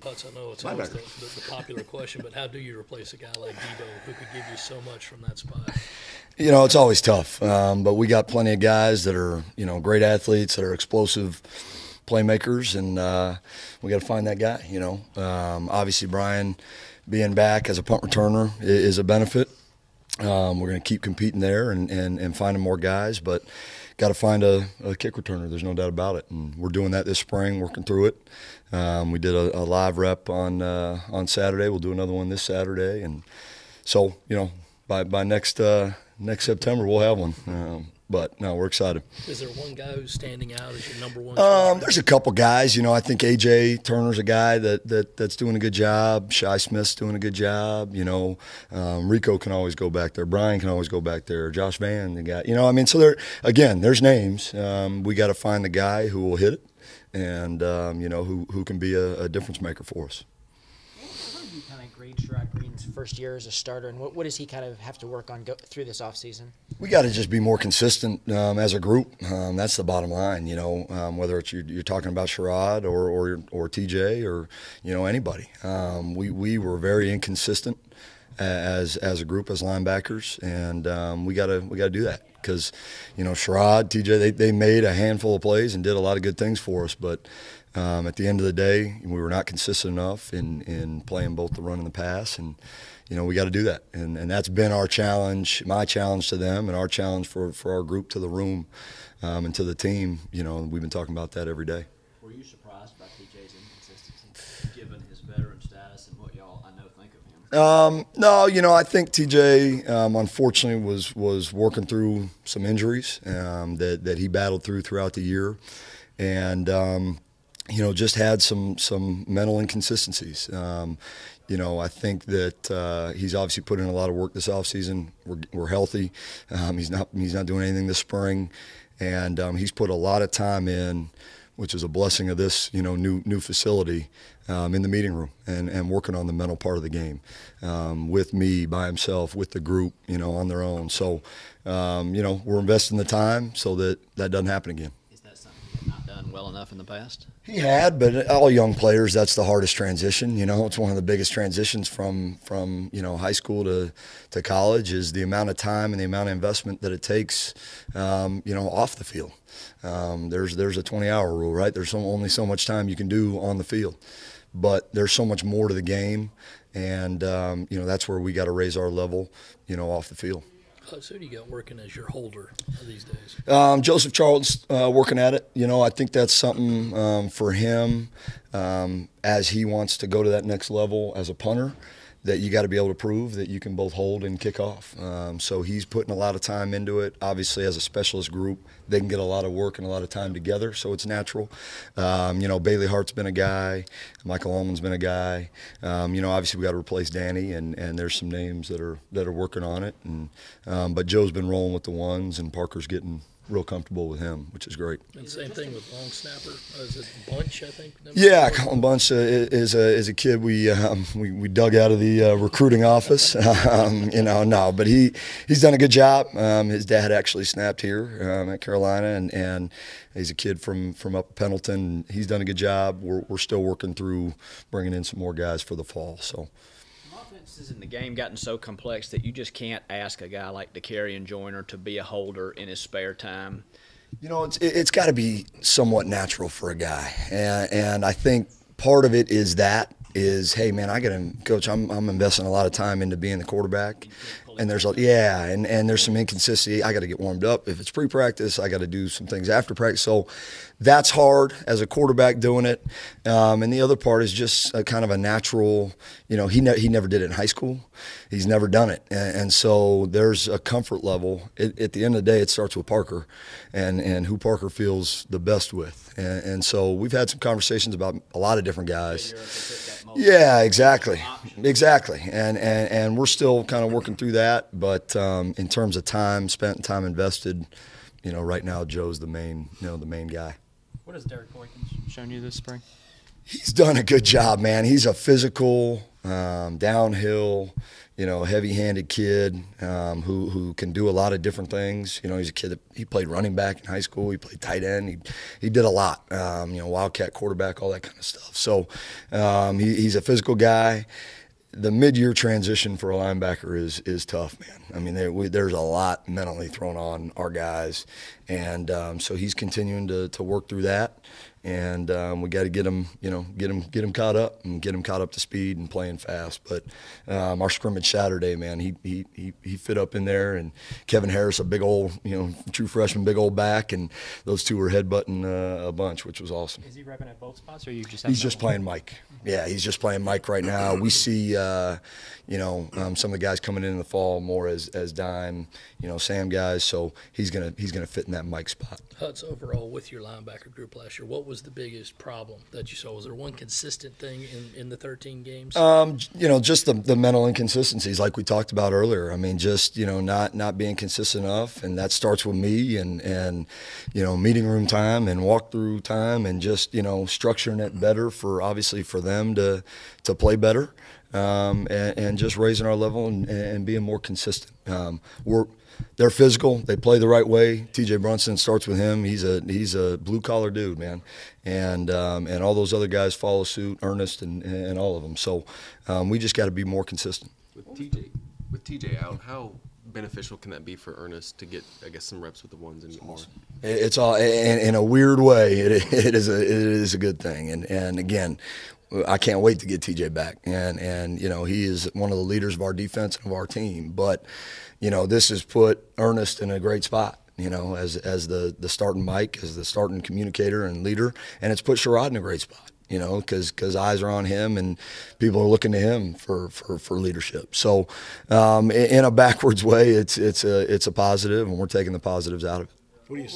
Putz, I know it's always the popular question, but how do you replace a guy like Deebo who could give you so much from that spot? It's always tough, but we got plenty of guys that are, great athletes, that are explosive playmakers, and we got to find that guy, Obviously, Brian being back as a punt returner is a benefit. We're going to keep competing there and finding more guys, but got to find a kick returner. There's no doubt about it, and we're doing that this spring, working through it. We did a live rep on Saturday. We'll do another one this Saturday, and so by next September we'll have one. But no, we're excited. Is there one guy who's standing out as your number one? There's a couple guys. I think A.J. Turner's a guy that's doing a good job. Shai Smith's doing a good job. Rico can always go back there. Brian can always go back there. Josh Van, the guy. So there's names. We got to find the guy who will hit it, and who can be a difference maker for us. How do you kind of grade Sherrod Green's first year as a starter, and what does he kind of have to work on through this offseason? We got to just be more consistent as a group. That's the bottom line, whether it's you're talking about Sherrod or TJ or, anybody. We were very inconsistent as a group, as linebackers, and we got to do that because, Sherrod, TJ, they made a handful of plays and did a lot of good things for us, but at the end of the day, we were not consistent enough in playing both the run and the pass, and we got to do that, and that's been our challenge, my challenge to them, and our challenge for our group to the room and to the team. We've been talking about that every day. Were you surprised by TJ's inconsistency, given his veteran status and what y'all I know think of him? No, I think TJ unfortunately was working through some injuries that he battled throughout the year, and just had some mental inconsistencies. I think that he's obviously put in a lot of work this offseason. We're healthy. He's not doing anything this spring, and he's put a lot of time in, which is a blessing of this new facility, in the meeting room and working on the mental part of the game, with me, by himself, with the group, on their own. So, we're investing the time so that doesn't happen again. Is that something you've not done well enough in the past? He had, but all young players, that's the hardest transition. It's one of the biggest transitions from high school to college is the amount of time and the amount of investment that it takes, off the field. There's a 20-hour rule, right? There's only so much time you can do on the field, but there's so much more to the game, and that's where we got to raise our level, off the field. Who do you got working as your holder these days? Joseph Charlton's working at it. I think that's something for him as he wants to go to that next level as a punter, that you got to be able to prove that you can both hold and kick off. So he's putting a lot of time into it. Obviously, as a specialist group, they can get a lot of work and a lot of time together, so it's natural. Bailey Hart's been a guy. Michael Ullman's been a guy. Obviously we got to replace Danny, and there's some names that are working on it. But Joe's been rolling with the ones, and Parker's getting real comfortable with him, which is great. And same thing with long snapper. Is it Bunch, I think? Yeah, Colin Bunch is a kid we dug out of the recruiting office. But he's done a good job. His dad actually snapped here at Carolina, and he's a kid from up Pendleton. He's done a good job. We're still working through bringing in some more guys for the fall. So. Offenses in the game gotten so complex that you just can't ask a guy like DeCarrion Joyner to be a holder in his spare time. It's got to be somewhat natural for a guy, and I think part of it is hey man, I got to coach. I'm investing a lot of time into being the quarterback, and there's there's some inconsistency. I got to get warmed up. If it's pre-practice, I got to do some things after practice. So that's hard as a quarterback doing it. And the other part is just a kind of a natural. He never did it in high school. He's never done it, and so there's a comfort level. At the end of the day, it starts with Parker, and who Parker feels the best with. And so we've had some conversations about a lot of different guys. Yeah, exactly. And we're still kind of working through that. But in terms of time spent and time invested, right now Joe's the main guy. What has Derek Boykins shown you this spring? He's done a good job, man. He's a physical, downhill, heavy-handed kid who can do a lot of different things. He's a kid that he played running back in high school. He played tight end. He did a lot. Wildcat quarterback, all that kind of stuff. So he's a physical guy. The mid-year transition for a linebacker is tough, man. I mean, there's a lot mentally thrown on our guys, and so he's continuing to work through that. And we got to get him caught up and get him caught up to speed and playing fast. But our scrimmage Saturday, man, he fit up in there, and Kevin Harris, a big old, true freshman, big old back, and those two were headbutting a bunch, which was awesome. Is he repping at both spots, or you just? He's just playing Mike. Yeah, he's just playing Mike right now. We see, some of the guys coming in the fall more as dime, Sam guys. So he's gonna fit in that Mike spot. Hutz, overall with your linebacker group last year, what was the biggest problem that you saw? Was there one consistent thing in the 13 games? Just the mental inconsistencies like we talked about earlier. I mean, just, not being consistent enough, and that starts with me and meeting room time and walkthrough time and just, structuring it better obviously for them to play better, and just raising our level and being more consistent. They're physical. They play the right way. T.J. Brunson starts with him. He's a blue collar dude, man, and all those other guys follow suit. Ernest and all of them. So we just got to be more consistent. With T.J. out, how beneficial can that be for Ernest to get, I guess, some reps with the ones and get more? It's all in a weird way. It is a good thing, and again, I can't wait to get TJ back, and he is one of the leaders of our defense and of our team. But this has put Ernest in a great spot, as the starting Mike, as the starting communicator and leader, and it's put Sherrod in a great spot, because eyes are on him and people are looking to him for leadership. So in a backwards way, it's a positive, and we're taking the positives out of it. What are you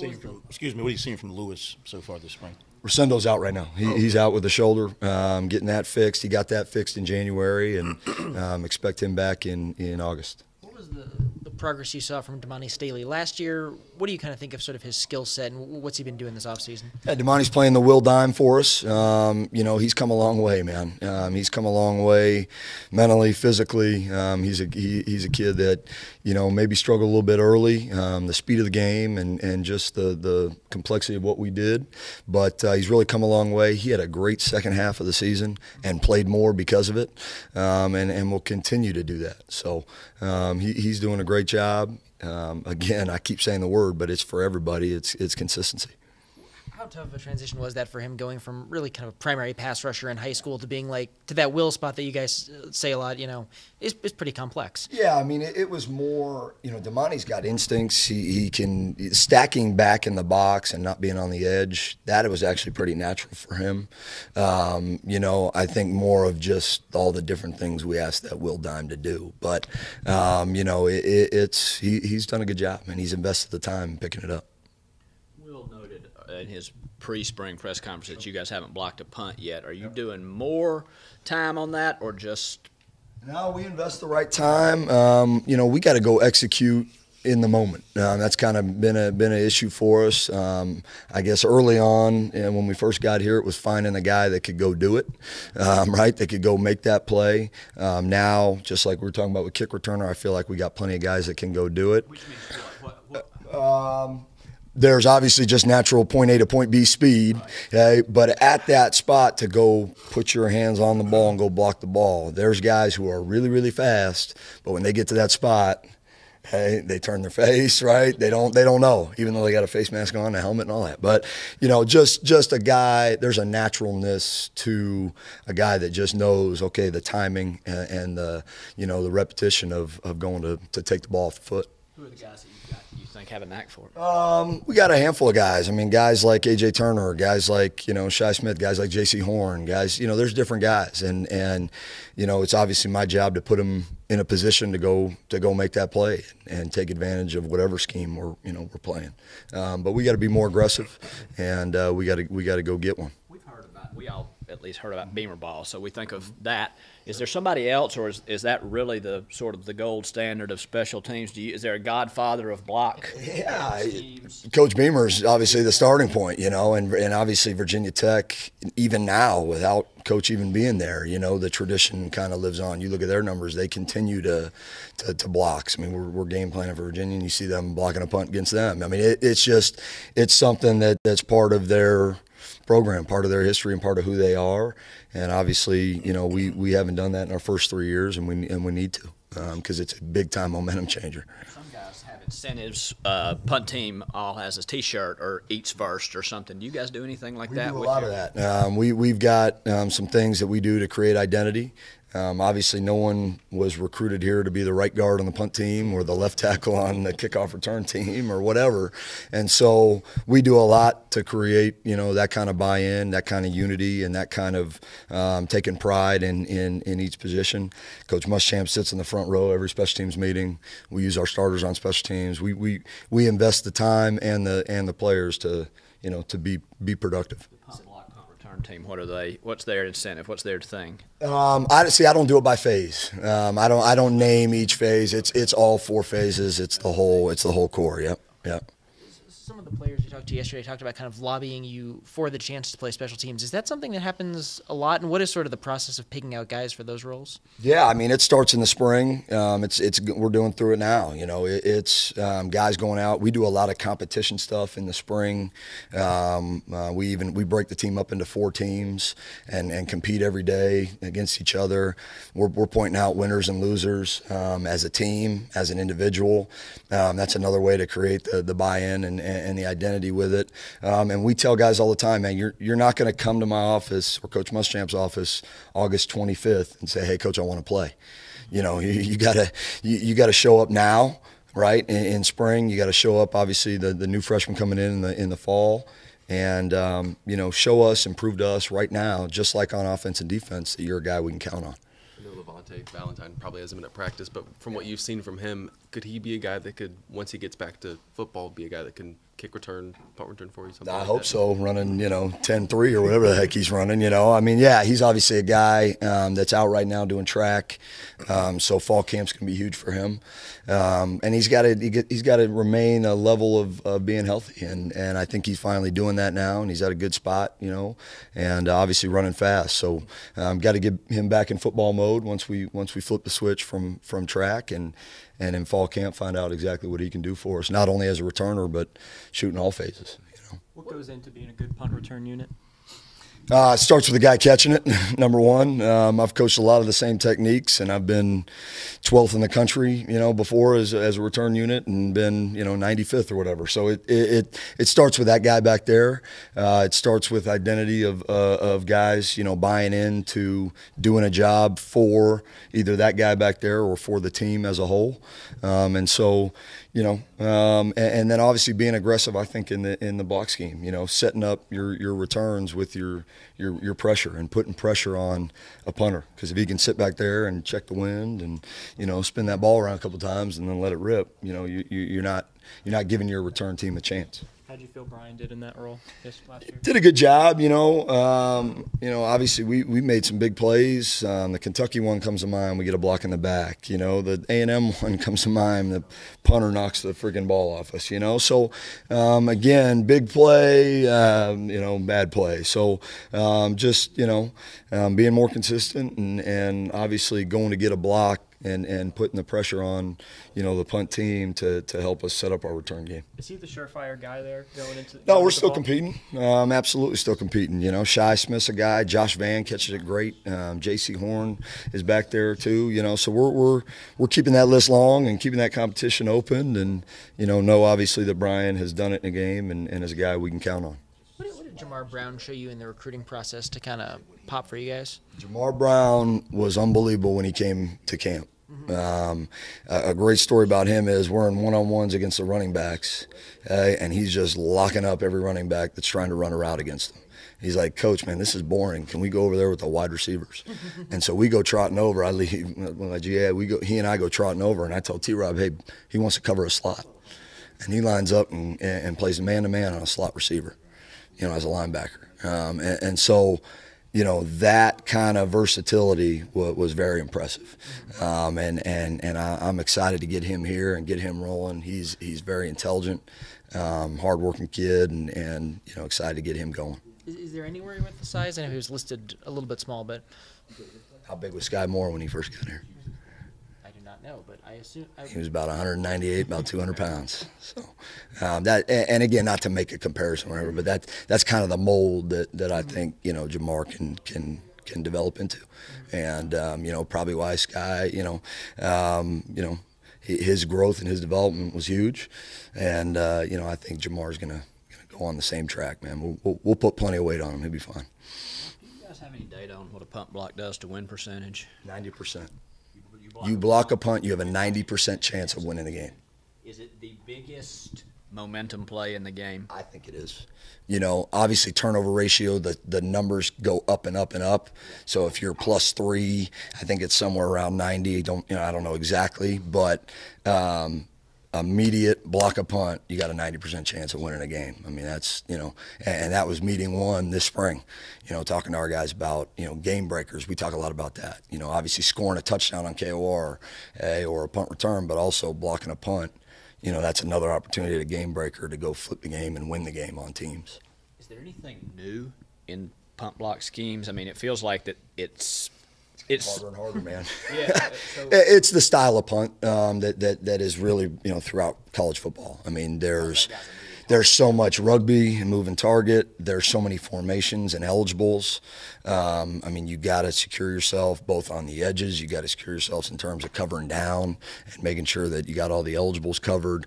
seeing from Lewis so far this spring? Rosendo's out right now. He's out with the shoulder, getting that fixed. He got that fixed in January, and expect him back in August. What was the progress you saw from Damani Staley last year? What do you kind of think of sort of his skill set, and what's he been doing this offseason? Yeah, Damani's playing the will dime for us. He's come a long way, man. He's come a long way mentally, physically. He's a kid that, maybe struggled a little bit early, the speed of the game and just the complexity of what we did. But he's really come a long way. He had a great second half of the season and played more because of it, and will continue to do that. So he's doing a great job. Again, I keep saying the word, but it's for everybody. It's consistency. How tough of a transition was that for him, going from really kind of a primary pass rusher in high school to being to that will spot that you guys say a lot, is pretty complex. Yeah, I mean, it was more, Damani's got instincts. He can, stacking back in the box and not being on the edge, that was actually pretty natural for him. I think more of just all the different things we asked that Will Dime to do. But, he's done a good job, and he's invested the time picking it up. Will noted in his pre-spring press conference that you guys haven't blocked a punt yet. Are you doing more time on that, or just? No, we invest the right time. We got to go execute in the moment. That's kind of been an issue for us. I guess early on, and when we first got here, it was finding a guy that could go do it, right? That could go make that play. Now, just like we were talking about with kick returner, I feel like we got plenty of guys that can go do it. Which means what? There's obviously just natural point A to point B speed, okay? But at that spot to go put your hands on the ball and go block the ball, there's guys who are really, really fast, but when they get to that spot, hey, they turn their face, right? They don't know, even though they got a face mask on, a helmet and all that. But, just a guy, there's a naturalness to a guy that just knows, okay, the timing and the, the repetition of going to take the ball off the foot. Who are the guys that you think have a knack for it? We got a handful of guys. I mean, guys like A.J. Turner, guys like, Shai Smith, guys like J.C. Horn, guys, there's different guys. And it's obviously my job to put them in a position to go make that play and take advantage of whatever scheme we're playing. But we got to be more aggressive, and we got to go get one. We all, at least heard about Beamer ball. So we think of that. Is there somebody else, or is that really the sort of the gold standard of special teams? Is there a godfather of block? Yeah, Coach Beamer's obviously the starting point, and obviously Virginia Tech, even now without Coach even being there, the tradition kind of lives on. You look at their numbers; they continue to blocks. I mean, we're game planning for Virginia, and you see them blocking a punt against them. I mean, it's something that's part of their program, part of their history, and part of who they are. And obviously, we haven't done that in our first 3 years, and we need to, because it's a big time momentum changer. Some guys have incentives. Punt team all has a T-shirt or eats first or something. Do you guys do anything like that? We do a lot of that. We've got some things that we do to create identity. Obviously, no one was recruited here to be the right guard on the punt team or the left tackle on the kickoff return team or whatever. And so we do a lot to create, that kind of buy-in, that kind of unity, and that kind of taking pride in each position. Coach Muschamp sits in the front row every special teams meeting. We use our starters on special teams. We invest the time and the players to be productive. Team, what's their incentive? What's their thing? I don't do it by phase. I don't name each phase. It's all 4 phases. It's the whole core. Yep. Some of the players you talked to yesterday talked about kind of lobbying you for the chance to play special teams. Is that something that happens a lot? And what is sort of the process of picking out guys for those roles? Yeah, I mean, it starts in the spring. We're doing through it now. It's guys going out. We do a lot of competition stuff in the spring. We break the team up into 4 teams and compete every day against each other. We're pointing out winners and losers as a team, as an individual. That's another way to create the buy-in and the identity with it. And we tell guys all the time, man, you're not going to come to my office or Coach Muschamp's office August 25th and say, hey, Coach, I want to play. You gotta show up now, right? In spring, you got to show up. Obviously, the new freshmen coming in the fall, and show us and prove to us right now, just like on offense and defense, that you're a guy we can count on. I know Levante Valentine probably hasn't been at practice, but from what you've seen from him, could he be a guy that could, once he gets back to football, be a guy that can kick return, punt return for you? I hope so, running 10-3 or whatever the heck he's running. I mean, yeah, he's obviously a guy that's out right now doing track, so fall camp's gonna be huge for him, and he's got to remain a level of being healthy, and I think he's finally doing that now, and he's at a good spot, and obviously running fast. So got to get him back in football mode once we flip the switch from track and in fall camp find out exactly what he can do for us, not only as a returner but shooting all phases. What goes into being a good punt return unit? It starts with the guy catching it, number one. I've coached a lot of the same techniques, and I've been 12th in the country, before as a return unit, and been, 95th or whatever. So it starts with that guy back there. It starts with identity of guys, buying into doing a job for either that guy back there or for the team as a whole. And so, and then obviously being aggressive, I think, in the block scheme, setting up your returns with your pressure and putting pressure on a punter. Because if he can sit back there and check the wind and, spin that ball around a couple times and then let it rip, you're not giving your return team a chance. How do you feel Brian did in that role last year? Did a good job, obviously we made some big plays. The Kentucky one comes to mind. We get a block in the back. The A&M one comes to mind. The punter knocks the freaking ball off us, So, again, big play, bad play. So, just, being more consistent and obviously going to get a block and putting the pressure on, the punt team to help us set up our return game. Is he the surefire guy there going into? No, we're still competing. Absolutely still competing. Shy Smith's a guy. Josh Van catches it great. J.C. Horn is back there too. So we're keeping that list long and keeping that competition open, and know obviously that Brian has done it in a game and is a guy we can count on. What did Jamar Brown show you in the recruiting process to kind of pop for you guys? Jamar Brown was unbelievable when he came to camp. A great story about him is we're in one-on-ones against the running backs, and he's just locking up every running back that's trying to run a route against him. He's like, Coach, man, this is boring. Can we go over there with the wide receivers? And so we go trotting over. I leave my GA. He and I go trotting over, and I tell T-Rob, hey, he wants to cover a slot. And he lines up and plays man-to-man on a slot receiver, as a linebacker. And so, you know, that kind of versatility was very impressive. And I'm excited to get him here and get him rolling. He's very intelligent, hardworking kid, and you know, excited to get him going. Is there anywhere with the size? I know he was listed a little bit small, but How big was Sky Moore when he first got here? I do not know. But I assume He was about 198, about 200 pounds. So that, and again, not to make a comparison or whatever, but that's kind of the mold that I think, you know, Jamar can develop into, and you know, probably why Sky, you know, his growth and his development was huge, and you know, I think Jamar's gonna go on the same track, man. We'll put plenty of weight on him. He'll be fine. Do you guys have any data on what a punt block does to win percentage? 90%. You block a punt, you have a 90% chance of winning the game. Is it the biggest momentum play in the game? I think it is. You know, obviously turnover ratio, the numbers go up and up and up. So if you're +3, I think it's somewhere around 90. I don't know exactly, but immediate block a punt, you got a 90% chance of winning a game. I mean, that's, you know, and that was meeting one this spring. You know, talking to our guys about, you know, game breakers. We talk a lot about that. You know, obviously scoring a touchdown on KOR or a punt return, but also blocking a punt. You know, that's another opportunity, a game breaker, to go flip the game and win the game on teams. Is there anything new in punt block schemes? I mean, it feels like that it's Harder and harder, man. yeah. So It's the style of punt that is really, you know, throughout college football. I mean, there's so much rugby and moving target. There's so many formations and eligibles. I mean, you got to secure yourself both on the edges. You got to secure yourselves in terms of covering down and making sure that you got all the eligibles covered.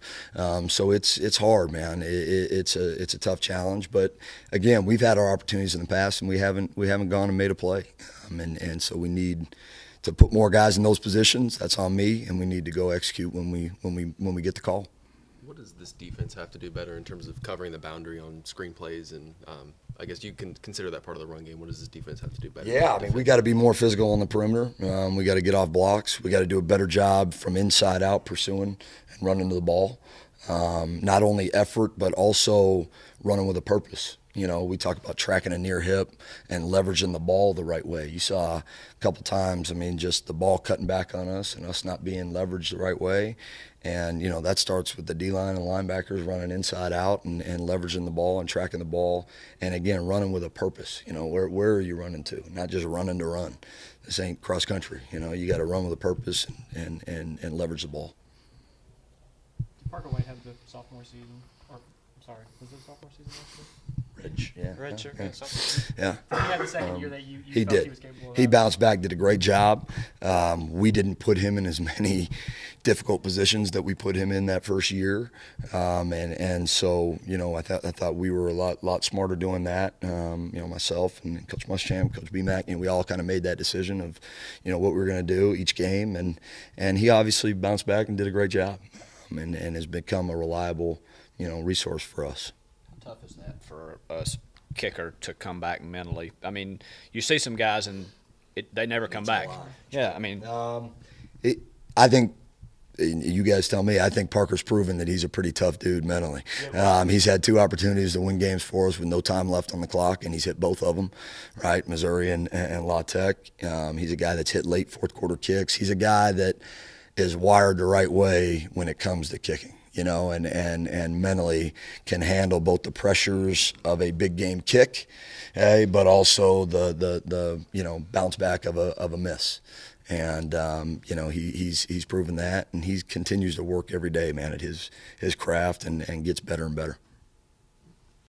So it's hard, man. It's a tough challenge. But again, we've had our opportunities in the past, and we haven't gone and made a play. And so we need to put more guys in those positions. That's on me, and we need to go execute when we get the call. What does this defense have to do better in terms of covering the boundary on screen plays? And I guess you can consider that part of the run game. What does this defense have to do better? Yeah, I mean, we got to be more physical on the perimeter. We got to get off blocks. We got to do a better job from inside out pursuing and running to the ball. Not only effort, but also running with a purpose. You know, we talk about tracking a near hip and leveraging the ball the right way. You saw a couple times, I mean, just the ball cutting back on us and us not being leveraged the right way. And, you know, that starts with the D-line and linebackers running inside out and leveraging the ball and tracking the ball. And, again, running with a purpose. You know, where are you running to? Not just running to run. This ain't cross country. You know, you got to run with a purpose and leverage the ball. Did Parker White have the sophomore season? Or, I'm sorry, was it sophomore season last year? Rich, yeah. Rich, yeah, okay, yeah. sophomore. Yeah. He had the second year that you He felt did. he was capable of. He bounced back, did a great job. We didn't put him in as many difficult positions that we put him in that first year, and so, you know, I thought we were a lot smarter doing that. You know, myself and Coach Muschamp, Coach BMAC, you know, we all kind of made that decision of, you know, what we were going to do each game, and he obviously bounced back and did a great job, and has become a reliable, you know, resource for us. How tough is that for a kicker to come back mentally? I mean, you see some guys and they never come back. Yeah, I mean, I think, you guys tell me, I think Parker's proven that he's a pretty tough dude mentally. He's had 2 opportunities to win games for us with no time left on the clock, and he's hit both of them, right? Missouri and La Tech. He's a guy that's hit late fourth quarter kicks. He's a guy that is wired the right way when it comes to kicking. You know, and mentally can handle both the pressures of a big game kick, but also the you know, bounce back of a miss. And you know, he's proven that, and he continues to work every day, man, at his craft and gets better and better.